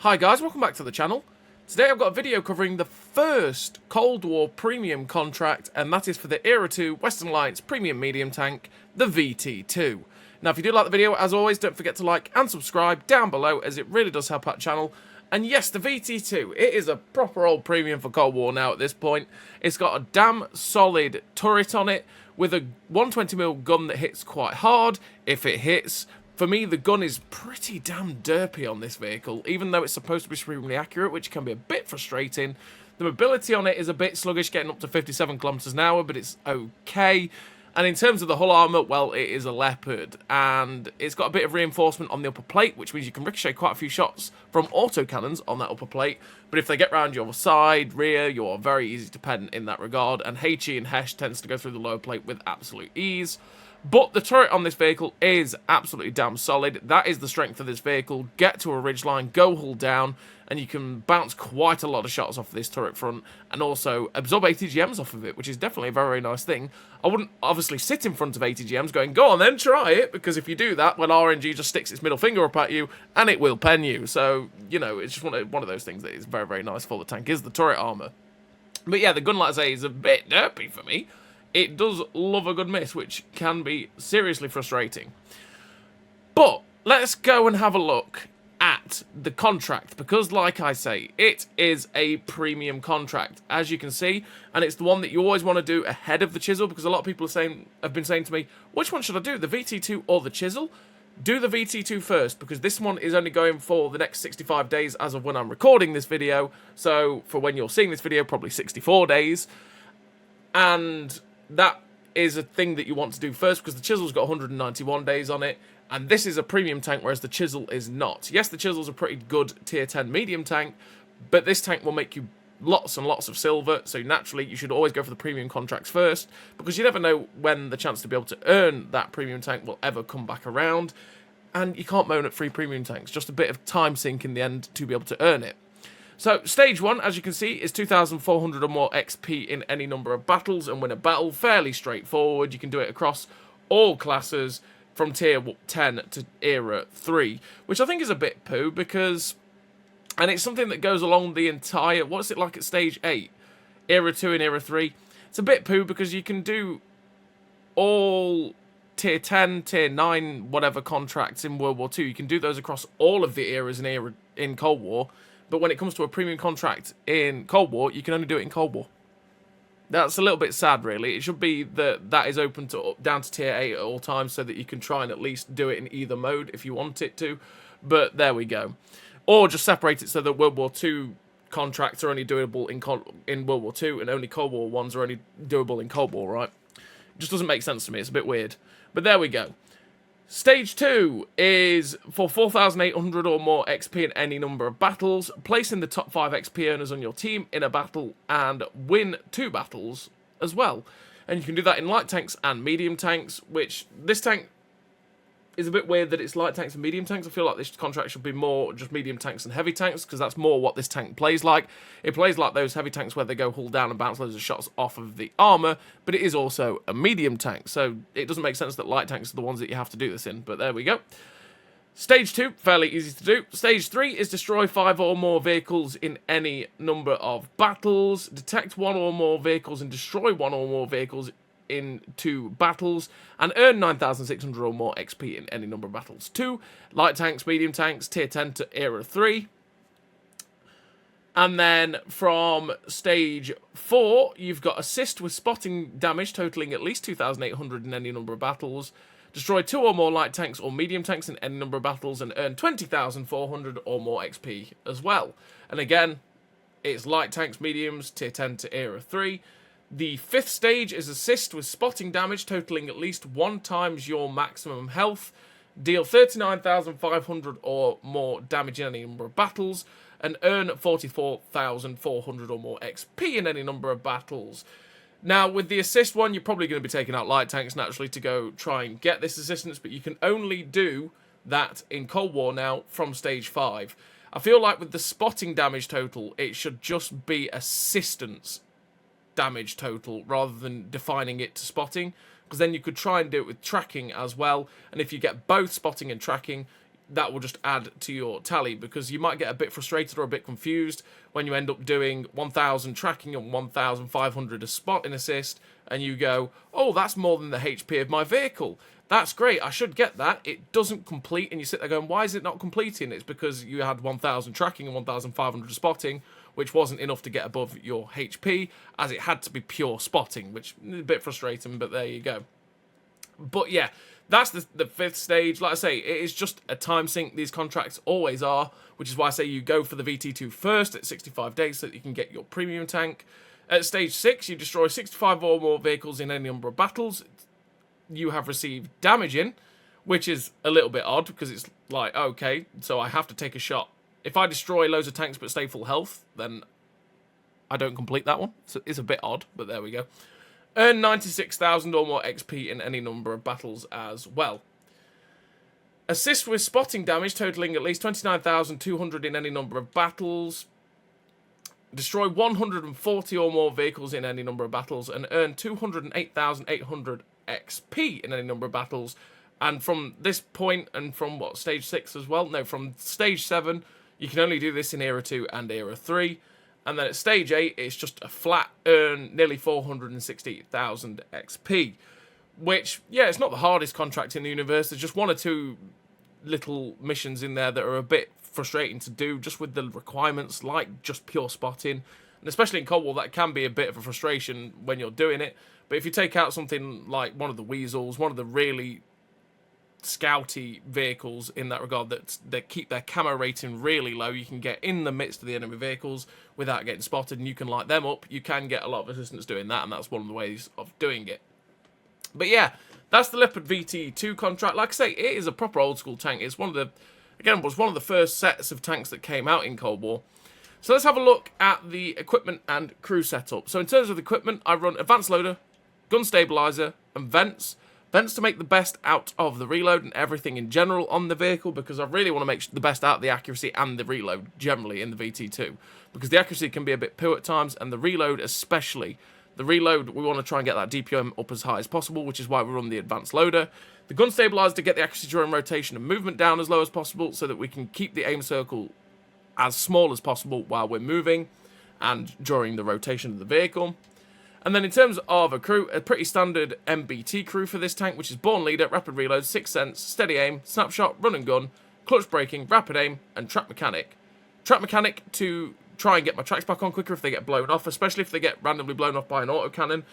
Hi guys, welcome back to the channel. Today I've got a video covering the first Cold War premium contract, and that is for the Era 2 Western Alliance premium medium tank, the VT-2. Now if you do like the video, as always, don't forget to like and subscribe down below, as it really does help out the channel. And yes, the VT-2, it is a proper old premium for Cold War now at this point. It's got a damn solid turret on it, with a 120mm gun that hits quite hard, if it hits. For me, the gun is pretty damn derpy on this vehicle, even though it's supposed to be supremely accurate, which can be a bit frustrating. The mobility on it is a bit sluggish, getting up to 57 kilometers an hour, but it's okay. And in terms of the hull armour, well, it is a Leopard, and it's got a bit of reinforcement on the upper plate, which means you can ricochet quite a few shots from autocannons on that upper plate. But if they get round your side, rear, you're very easy to pen in that regard, and HE and HESH tends to go through the lower plate with absolute ease. But the turret on this vehicle is absolutely damn solid. That is the strength of this vehicle. Get to a ridgeline, go hull down, and you can bounce quite a lot of shots off of this turret front, and also absorb ATGMs off of it, which is definitely a very, very nice thing. I wouldn't obviously sit in front of ATGMs going, go on then, try it, because if you do that, well, RNG just sticks its middle finger up at you, and it will pen you. So, you know, it's just one of those things that is very, very nice for the tank, is the turret armour. But yeah, the gun, like I say, is a bit derpy for me. It does love a good miss, which can be seriously frustrating. But let's go and have a look at the contract, because like I say, it is a premium contract, as you can see, and it's the one that you always want to do ahead of the Chisel, because a lot of people have been saying to me, which one should I do, the VT-2 or the Chisel? Do the VT-2 first, because this one is only going for the next 65 days as of when I'm recording this video, so for when you're seeing this video, probably 64 days, and that is a thing that you want to do first, because the Chisel's got 191 days on it, and this is a premium tank, whereas the Chisel is not. Yes, the Chisel's a pretty good tier 10 medium tank, but this tank will make you lots and lots of silver, so naturally you should always go for the premium contracts first, because you never know when the chance to be able to earn that premium tank will ever come back around, and you can't moan at free premium tanks, just a bit of time sink in the end to be able to earn it. So, stage 1, as you can see, is 2,400 or more XP in any number of battles, and win a battle. Fairly straightforward. You can do it across all classes from tier 10 to era 3, which I think is a bit poo, because, and it's something that goes along the entire, what's it like at stage 8? Era 2 and era 3. It's a bit poo, because you can do all tier 10, tier 9, whatever contracts in World War II. You can do those across all of the eras in Cold War. But when it comes to a premium contract in Cold War, you can only do it in Cold War. That's a little bit sad, really. It should be that is open to down to tier 8 at all times, so that you can try and at least do it in either mode if you want it to. But there we go. Or just separate it so that World War II contracts are only doable in World War II, and only Cold War ones are only doable in Cold War, right? It just doesn't make sense to me. It's a bit weird. But there we go. Stage 2 is for 4,800 or more XP in any number of battles. Place in the top 5 XP earners on your team in a battle and win 2 battles as well. And you can do that in light tanks and medium tanks, which this tank is a bit weird that it's light tanks and medium tanks. I feel like this contract should be more just medium tanks and heavy tanks, because that's more what this tank plays like. It plays like those heavy tanks where they go hull down and bounce loads of shots off of the armour, but it is also a medium tank, so it doesn't make sense that light tanks are the ones that you have to do this in, but there we go. Stage 2, fairly easy to do. Stage 3 is destroy 5 or more vehicles in any number of battles, detect 1 or more vehicles and destroy 1 or more vehicles in 2 battles, and earn 9,600 or more XP in any number of battles. 2 light tanks, medium tanks, tier 10 to era 3. And then from stage 4, you've got assist with spotting damage totaling at least 2,800 in any number of battles. Destroy 2 or more light tanks or medium tanks in any number of battles, and earn 20,400 or more XP as well. And again, it's light tanks, mediums, tier 10 to era 3. The 5th stage is assist with spotting damage totaling at least 1 times your maximum health. Deal 39,500 or more damage in any number of battles, and earn 44,400 or more XP in any number of battles. Now, with the assist one, you're probably going to be taking out light tanks naturally to go try and get this assistance, but you can only do that in Cold War now from stage 5. I feel like with the spotting damage total, it should just be assistance damage total rather than defining it to spotting, because then you could try and do it with tracking as well, and if you get both spotting and tracking, that will just add to your tally, because you might get a bit frustrated or a bit confused when you end up doing 1,000 tracking and 1,500 a spotting assist, and you go, oh, that's more than the HP of my vehicle. That's great, I should get that. It doesn't complete, and you sit there going, why is it not completing? It's because you had 1,000 tracking and 1,500 spotting, which wasn't enough to get above your HP, as it had to be pure spotting, which is a bit frustrating, but there you go. But yeah, that's the fifth stage. Like I say, it is just a time sink. These contracts always are, which is why I say you go for the VT2 first at 65 days so that you can get your premium tank. At stage 6, you destroy 65 or more vehicles in any number of battles. You have received damage in, which is a little bit odd, because it's like, okay, so I have to take a shot. If I destroy loads of tanks but stay full health, then I don't complete that one. So it's a bit odd, but there we go. Earn 96,000 or more XP in any number of battles as well. Assist with spotting damage totaling at least 29,200 in any number of battles. Destroy 140 or more vehicles in any number of battles and earn 208,800 XP in any number of battles. And from this point, and from what, stage 6 as well? No, from stage 7, you can only do this in Era 2 and Era 3. And then at stage 8, it's just a flat earn nearly 460,000 XP. Which, yeah, it's not the hardest contract in the universe. There's just one or two little missions in there that are a bit frustrating to do, just with the requirements, like just pure spotting. And especially in Cold War, that can be a bit of a frustration when you're doing it. But if you take out something like one of the Weasels, one of the really scouty vehicles in that regard that keep their camo rating really low, you can get in the midst of the enemy vehicles without getting spotted, and you can light them up. You can get a lot of assistance doing that, and that's one of the ways of doing it. But yeah, that's the Leopard VT-2 contract. Like I say, it is a proper old school tank. It's one of the, again, was one of the first sets of tanks that came out in Cold War. So let's have a look at the equipment and crew setup. So in terms of the equipment, I run advanced loader, gun stabilizer, and vents. Vents to make the best out of the reload and everything in general on the vehicle, because I really want to make the best out of the accuracy and the reload generally in the VT2. Because the accuracy can be a bit poor at times, and the reload especially. The reload, we want to try and get that DPM up as high as possible, which is why we run the advanced loader. The gun stabilizer to get the accuracy during rotation and movement down as low as possible, so that we can keep the aim circle as small as possible while we're moving and during the rotation of the vehicle. And then in terms of a crew, a pretty standard MBT crew for this tank, which is Born Leader, Rapid Reload, Sixth Sense, Steady Aim, Snapshot, Run and Gun, Clutch Braking, Rapid Aim, and Track Mechanic. Track Mechanic to try and get my tracks back on quicker if they get blown off, especially if they get randomly blown off by an autocannon,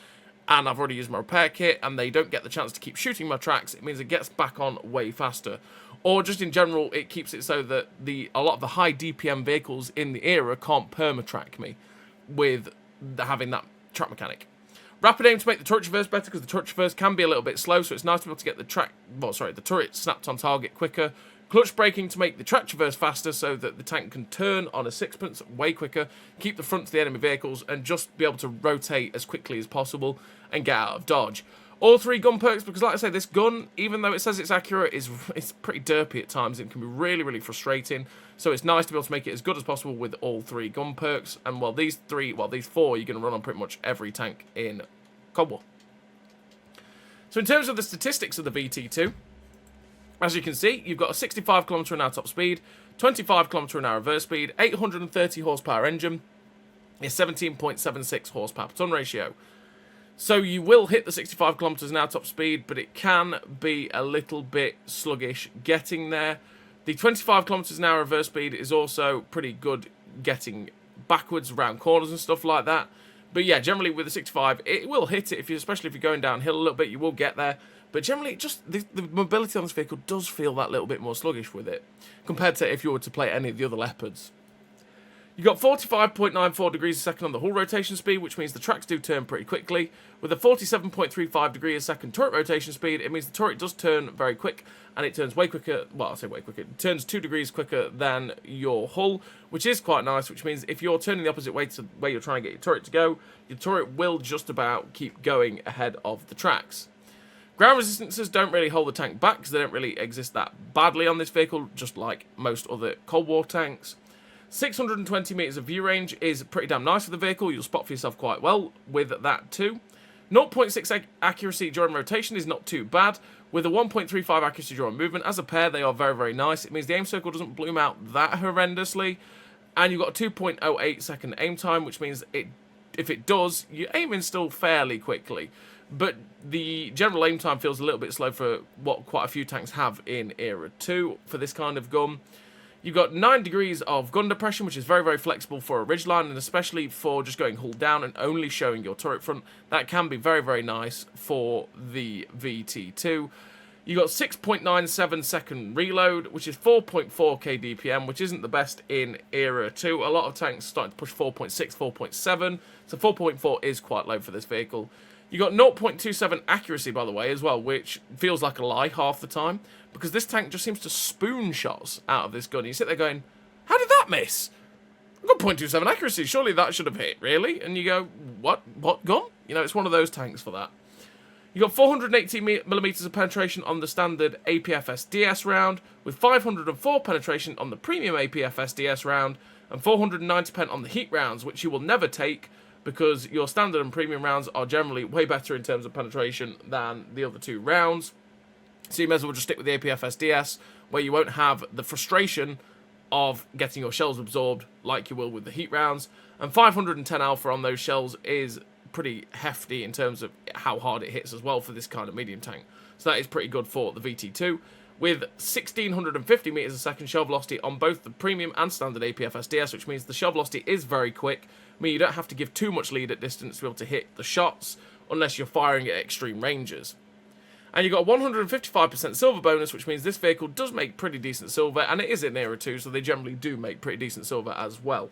and I've already used my repair kit, and they don't get the chance to keep shooting my tracks. It means it gets back on way faster. Or just in general, it keeps it so that a lot of the high DPM vehicles in the era can't perma-track me with having that track mechanic. Rapid aim to make the turret traverse better, because the turret traverse can be a little bit slow, so it's nice to be able to get the turret snapped on target quicker. Clutch braking to make the track traverse faster, so that the tank can turn on a sixpence way quicker, keep the front to the enemy vehicles, and just be able to rotate as quickly as possible and get out of dodge. All three gun perks, because like I say, this gun, even though it says it's accurate, it's pretty derpy at times. It can be really, really frustrating. So it's nice to be able to make it as good as possible with all three gun perks. And these four, you're going to run on pretty much every tank in Cold War. So in terms of the statistics of the VT2, as you can see, you've got a 65 km/h top speed, 25 km/h reverse speed, 830 horsepower engine, a 17.76 horsepower per ton ratio. So you will hit the 65 km/h top speed, but it can be a little bit sluggish getting there. The 25 km/h reverse speed is also pretty good getting backwards around corners and stuff like that. But yeah, generally with the 65, it will hit it, especially if you're going downhill a little bit, you will get there. But generally, just the mobility on this vehicle does feel that little bit more sluggish with it, compared to if you were to play any of the other Leopards. You've got 45.94 degrees a second on the hull rotation speed, which means the tracks do turn pretty quickly. With a 47.35 degrees a second turret rotation speed, it means the turret does turn very quick, and it turns way quicker, well, I say way quicker, it turns 2 degrees quicker than your hull, which is quite nice, which means if you're turning the opposite way to where you're trying to get your turret to go, your turret will just about keep going ahead of the tracks. Ground resistances don't really hold the tank back, because they don't really exist that badly on this vehicle, just like most other Cold War tanks. 620 metres of view range is pretty damn nice for the vehicle. You'll spot for yourself quite well with that too. 0.6 accuracy during rotation is not too bad, with a 1.35 accuracy draw and movement. As a pair, they are very, very nice. It means the aim circle doesn't bloom out that horrendously. And you've got a 2.08 second aim time, which means if it does, you're aiming still fairly quickly. But the general aim time feels a little bit slow for what quite a few tanks have in Era 2 for this kind of gun. You've got 9 degrees of gun depression, which is very, very flexible for a ridgeline, and especially for just going hull down and only showing your turret front. That can be very, very nice for the VT2. You've got 6.97 second reload, which is 4.4k DPM, which isn't the best in Era 2. A lot of tanks starting to push 4.6, 4.7, so 4.4 is quite low for this vehicle. You got 0.27 accuracy, by the way, as well, which feels like a lie half the time, because this tank just seems to spoon shots out of this gun. You sit there going, how did that miss? I've got 0.27 accuracy, surely that should have hit, really? And you go, what gun? You know, it's one of those tanks for that. You got 480mm of penetration on the standard APFS DS round, with 504 penetration on the premium APFS DS round, and 490 pen on the heat rounds, which you will never take, because your standard and premium rounds are generally way better in terms of penetration than the other two rounds. So you may as well just stick with the APFS DS, where you won't have the frustration of getting your shells absorbed like you will with the heat rounds. And 510 alpha on those shells is pretty hefty in terms of how hard it hits as well for this kind of medium tank. So that is pretty good for the VT2. With 1650 meters a second shell velocity on both the premium and standard APFS DS, which means the shell velocity is very quick. I mean, you don't have to give too much lead at distance to be able to hit the shots, unless you're firing at extreme ranges. And you've got a 155% silver bonus, which means this vehicle does make pretty decent silver, and it is in Era 2, so they generally do make pretty decent silver as well.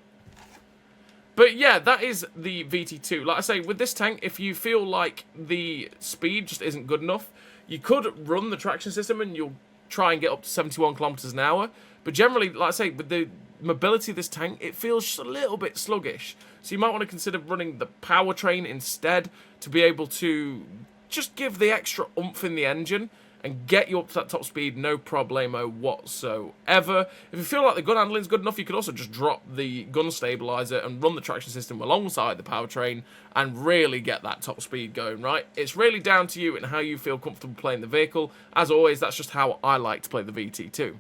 But yeah, that is the VT2. Like I say, with this tank, if you feel like the speed just isn't good enough, you could run the traction system and you'll try and get up to 71 kilometers an hour. But generally, like I say, with the mobility of this tank, it feels just a little bit sluggish. So you might want to consider running the powertrain instead to be able to just give the extra oomph in the engine and get you up to that top speed, no problemo whatsoever. If you feel like the gun handling is good enough, you could also just drop the gun stabilizer and run the traction system alongside the powertrain and really get that top speed going, right? It's really down to you and how you feel comfortable playing the vehicle. As always, that's just how I like to play the VT2.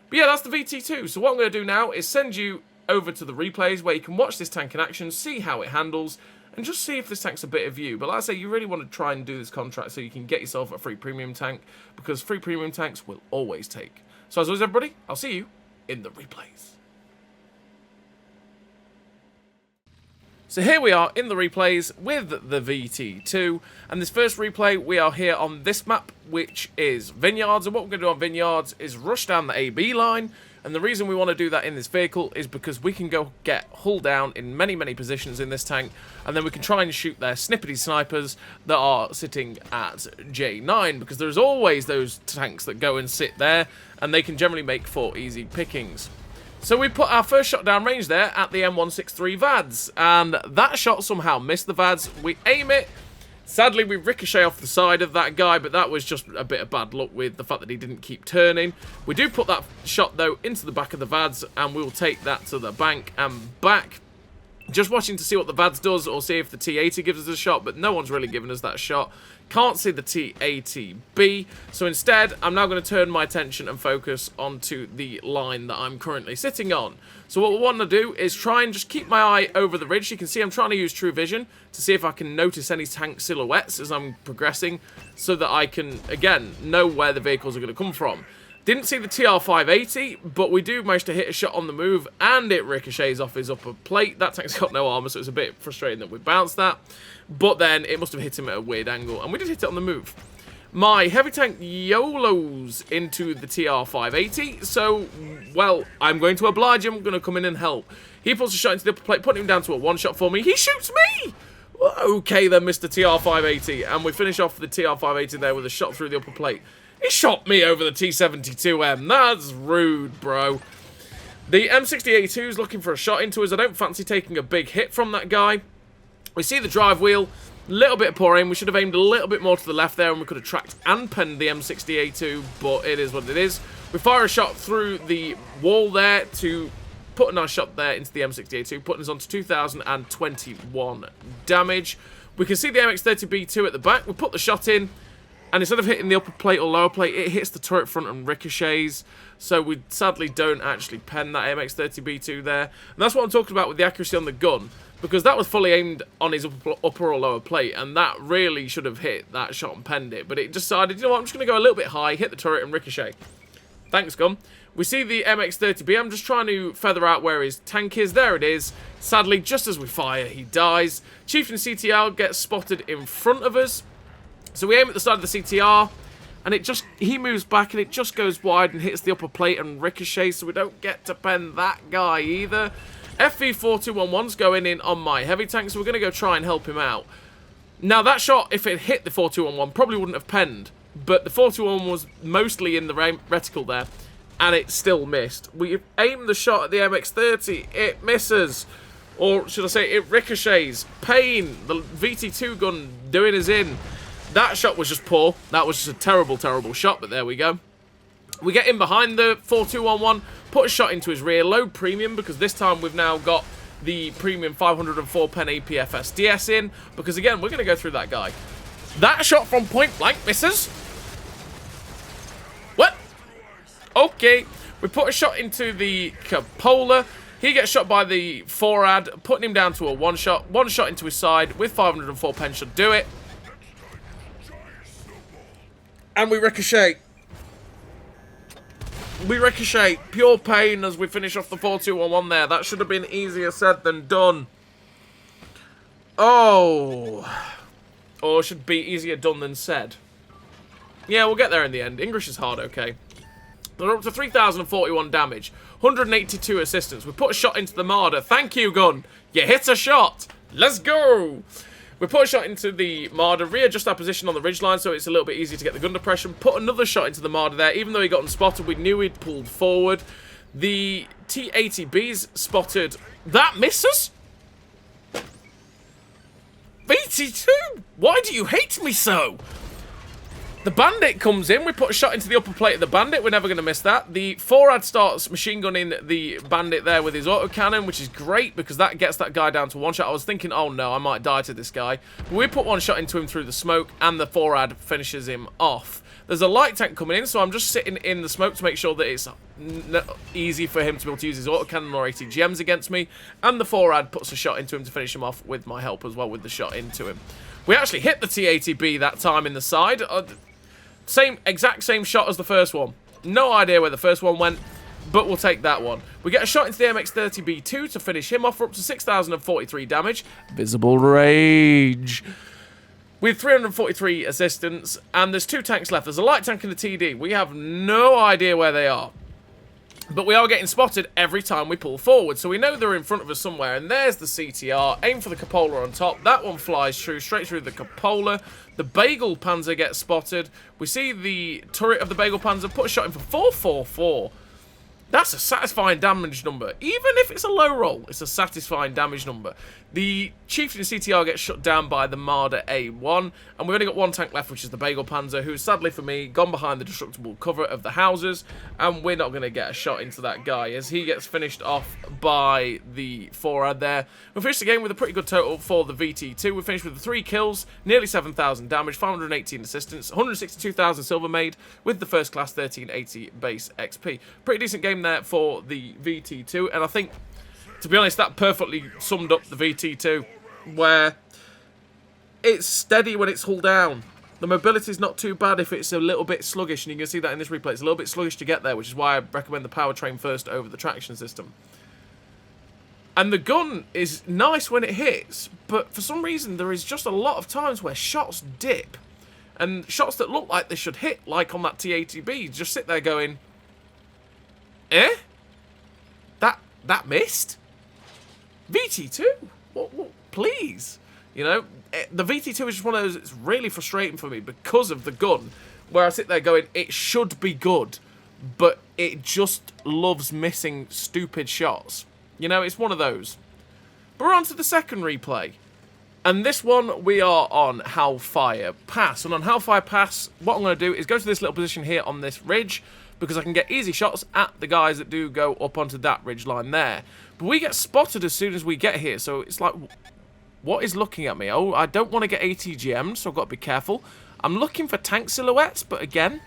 But yeah, that's the VT2. So what I'm going to do now is send you over to the replays where you can watch this tank in action, see how it handles, and just see if this tank's a bit of you. But like I say, you really want to try and do this contract so you can get yourself a free premium tank, because free premium tanks will always take. So as always, everybody, I'll see you in the replays. So here we are in the replays with the VT2, and this first replay, we are here on this map, which is Vineyards, and what we're going to do on Vineyards is rush down the AB line. And the reason we want to do that in this vehicle is because we can go get hull down in many, many positions in this tank, and then we can try and shoot their snippety snipers that are sitting at J9, because there's always those tanks that go and sit there, and they can generally make for easy pickings. So we put our first shot down range there at the M163 VADS, and that shot somehow missed the VADS. We aim it. Sadly, we ricochet off the side of that guy, but that was just a bit of bad luck with the fact that he didn't keep turning. We do put that shot, though, into the back of the VADS, and we'll take that to the bank and back. Just watching to see what the VADS does, or see if the T80 gives us a shot, but no one's really given us that shot. Can't see the T80B, so instead, I'm now going to turn my attention and focus onto the line that I'm currently sitting on. So what we want to do is try and just keep my eye over the ridge. You can see I'm trying to use true vision to see if I can notice any tank silhouettes as I'm progressing, so that I can, again, know where the vehicles are going to come from. Didn't see the TR-580, but we do manage to hit a shot on the move, and it ricochets off his upper plate. That tank's got no armor, so it's a bit frustrating that we bounced that. But then it must have hit him at a weird angle, and we did hit it on the move. My heavy tank YOLOs into the TR-580, so, well, I'm going to oblige him. I'm going to come in and help. He puts a shot into the upper plate, putting him down to a one-shot for me. He shoots me! Okay then, Mr. TR-580, and we finish off the TR-580 there with a shot through the upper plate. He shot me over the T-72M. That's rude, bro. The M60A2 is looking for a shot into us. I don't fancy taking a big hit from that guy. We see the drive wheel. Little bit of poor aim. We should have aimed a little bit more to the left there, and we could have tracked and penned the M60A2, but it is what it is. We fire a shot through the wall there to put a nice shot there into the M60A2, putting us on to 2,021 damage. We can see the MX-30B2 at the back. We put the shot in. And instead of hitting the upper plate or lower plate, it hits the turret front and ricochets. So we sadly don't actually pen that MX-30B2 there. And that's what I'm talking about with the accuracy on the gun. Because that was fully aimed on his upper or lower plate. And that really should have hit that shot and penned it. But it decided, you know what, I'm just going to go a little bit high, hit the turret and ricochet. Thanks, gun. We see the MX-30B. I'm just trying to feather out where his tank is. There it is. Sadly, just as we fire, he dies. Chieftain CTR gets spotted in front of us. So we aim at the side of the CTR, and he moves back, and it just goes wide and hits the upper plate and ricochets, so we don't get to pen that guy either. FV4211's going in on my heavy tank, so we're going to go try and help him out. Now, that shot, if it hit the 4211, probably wouldn't have penned, but the 4211 was mostly in the reticle there, and it still missed. We aim the shot at the MX-30, it misses. Or should I say, it ricochets. Pain, the VT-2 gun doing us in. That shot was just poor. That was just a terrible, terrible shot, but there we go. We get in behind the 4211, put a shot into his rear, load premium, because this time we've now got the premium 504 pen APFS DS in, because again, we're going to go through that guy. That shot from point blank misses. What? Okay. We put a shot into the cupola. He gets shot by the forad, putting him down to a one shot. One shot into his side with 504 pen should do it. And we ricochet. We ricochet. Pure pain as we finish off the 4-2-1-1 there. That should have been easier said than done. Oh. Or it should be easier done than said. Yeah, we'll get there in the end. English is hard, okay. They're up to 3,041 damage. 182 assistance. We put a shot into the Marder. Thank you, gun. You hit a shot. Let's go. We put a shot into the Marder, readjust our position on the ridgeline so it's a little bit easier to get the gun depression. Put another shot into the Marder there. Even though he got unspotted, we knew he'd pulled forward. The T-80B's spotted. That misses? VT-2, why do you hate me so? The Bandit comes in. We put a shot into the upper plate of the Bandit. We're never going to miss that. The forad starts machine gunning the Bandit there with his autocannon, which is great because that gets that guy down to one shot. I was thinking, oh no, I might die to this guy. But we put one shot into him through the smoke, and the forad finishes him off. There's a light tank coming in, so I'm just sitting in the smoke to make sure that it's easy for him to be able to use his autocannon or ATGMs against me. And the forad puts a shot into him to finish him off with my help as well with the shot into him. We actually hit the T-80B that time in the side. Exact same shot as the first one. No idea where the first one went, but we'll take that one. We get a shot into the MX-30B2 to finish him off. We're up to 6,043 damage. Visible rage. With 343 assistance, and there's two tanks left. There's a light tank and a TD. We have no idea where they are. But we are getting spotted every time we pull forward, so we know they're in front of us somewhere. And there's the CTR. Aim for the cupola on top. That one flies through, straight through the cupola. The Bagel Panzer gets spotted. We see the turret of the Bagel Panzer. Put a shot in for 444. That's a satisfying damage number. Even if it's a low roll, it's a satisfying damage number. The Chieftain CTR gets shut down by the Marder A1. And we've only got one tank left, which is the Bagel Panzer, who's sadly for me gone behind the destructible cover of the houses. And we're not going to get a shot into that guy as he gets finished off by the forad there. We finished the game with a pretty good total for the VT-2. We finished with 3 kills, nearly 7,000 damage, 518 assistance, 162,000 silver made with the first class 1380 base XP. Pretty decent game there for the VT-2, and I think, to be honest, that perfectly summed up the VT-2, where it's steady when it's hull down. The mobility's not too bad if it's a little bit sluggish, and you can see that in this replay. It's a little bit sluggish to get there, which is why I recommend the powertrain first over the traction system. And the gun is nice when it hits, but for some reason there is just a lot of times where shots dip, and shots that look like they should hit, like on that T-80B, just sit there going, eh? That missed? VT-2? What, please? You know, the VT-2 is just one of those, it's really frustrating for me because of the gun, where I sit there going, it should be good, but it just loves missing stupid shots. You know, it's one of those. But we're on to the second replay. And this one, we are on Hellfire Pass. And on Hellfire Pass, what I'm going to do is go to this little position here on this ridge, because I can get easy shots at the guys that do go up onto that ridge line there. But we get spotted as soon as we get here, so it's like, what is looking at me? Oh, I don't want to get ATGM'd, so I've got to be careful. I'm looking for tank silhouettes, but again,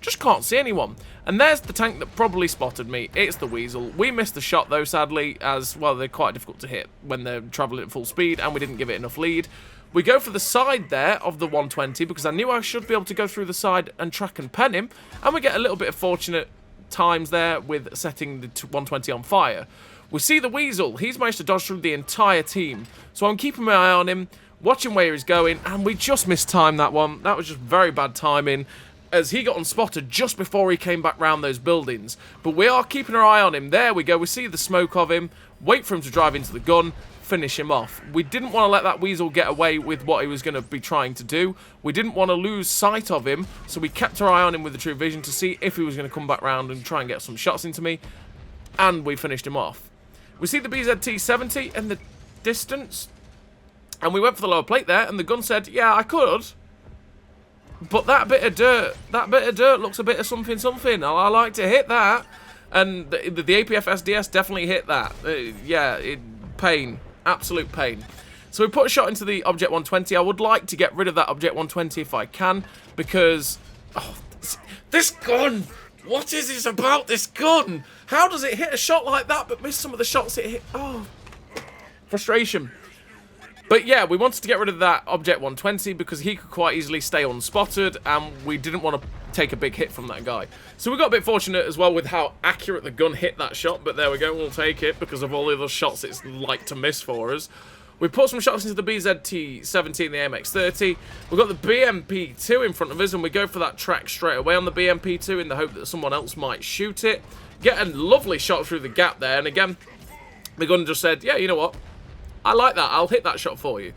just can't see anyone. And there's the tank that probably spotted me. It's the Weasel. We missed the shot, though, sadly, as, well, they're quite difficult to hit when they're travelling at full speed, and we didn't give it enough lead. We go for the side there of the 120, because I knew I should be able to go through the side and track and pen him, and we get a little bit of fortunate times there with setting the 120 on fire. We see the Weasel. He's managed to dodge through the entire team, so I'm keeping my eye on him, watching where he's going, and we just mistimed that one. That was just very bad timing, as he got unspotted just before he came back round those buildings. But we are keeping our eye on him. There we go. We see the smoke of him. Wait for him to drive into the gun. Finish him off. We didn't want to let that Weasel get away with what he was going to be trying to do. We didn't want to lose sight of him, so we kept our eye on him with the true vision to see if he was going to come back round and try and get some shots into me. And we finished him off. We see the BZT-70 in the distance, and we went for the lower plate there, and the gun said, yeah, I could. But that bit of dirt looks a bit of something something. I like to hit that. And the APF SDS definitely hit that. Pain. Absolute pain. So we put a shot into the Object 120. I would like to get rid of that Object 120 if I can, because... oh, this gun! What is this about this gun? How does it hit a shot like that but miss some of the shots it hit? Oh, frustration. But yeah, we wanted to get rid of that Object 120 because he could quite easily stay unspotted, and we didn't want to take a big hit from that guy. So we got a bit fortunate as well with how accurate the gun hit that shot, but there we go, we'll take it because of all the other shots it's like to miss for us. We put some shots into the BZT-70 and the MX-30. We've got the BMP-2 in front of us, and we go for that track straight away on the BMP-2 in the hope that someone else might shoot it. Get a lovely shot through the gap there, and again, the gun just said, yeah, you know what? I like that. I'll hit that shot for you.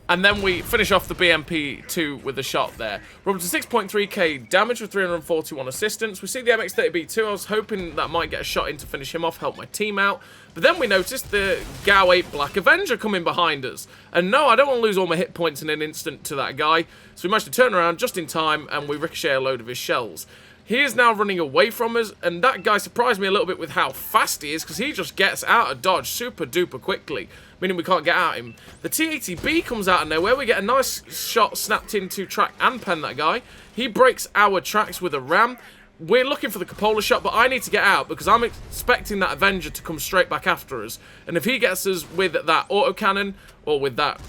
And then we finish off the BMP-2 with a shot there. We're up to 6.3k damage with 341 assistance. We see the MX-30B2. I was hoping that might get a shot in to finish him off, help my team out. But then we noticed the GAU 8 Black Avenger coming behind us. And no, I don't want to lose all my hit points in an instant to that guy. So we managed to turn around just in time, and we ricochet a load of his shells. He is now running away from us, and that guy surprised me a little bit with how fast he is, because he just gets out of dodge super duper quickly, meaning we can't get at him. The T-80B comes out of nowhere. We get a nice shot snapped into track and pen that guy. He breaks our tracks with a ram. We're looking for the cupola shot, but I need to get out because I'm expecting that Avenger to come straight back after us. And if he gets us with that autocannon, or with that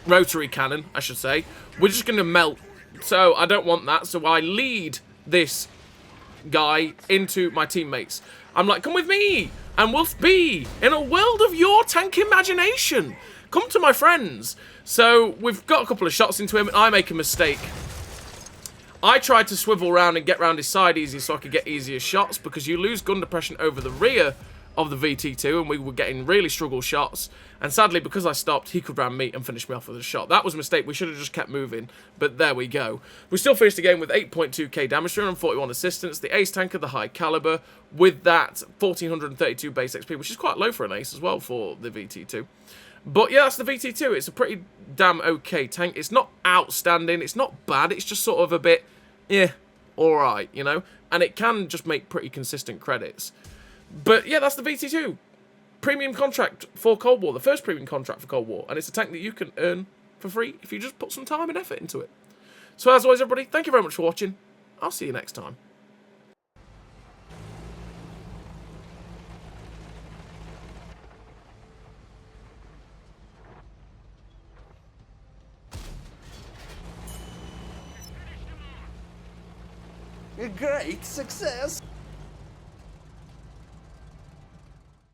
rotary cannon, I should say, we're just going to melt. So I don't want that, so I lead this guy into my teammates. I'm like, come with me, and we'll be in a world of your tank imagination. Come to my friends. So we've got a couple of shots into him, and I make a mistake. I tried to swivel around and get round his side easy so I could get easier shots, because you lose gun depression over the rear of the VT-2, and we were getting really struggle shots. And sadly, because I stopped, he could ram me and finish me off with a shot. That was a mistake. We should have just kept moving, but there we go. We still finished the game with 8.2k damage, 341 assistance, the ace tank of the high caliber, with that 1432 base XP, which is quite low for an ace as well for the VT-2. But yeah, that's the VT-2. It's a pretty damn okay tank. It's not outstanding. It's not bad. It's just sort of a bit, yeah, alright, you know? And it can just make pretty consistent credits. But yeah, that's the VT-2. Premium contract for Cold War. The first premium contract for Cold War. And it's a tank that you can earn for free if you just put some time and effort into it. So as always, everybody, thank you very much for watching. I'll see you next time. A great success!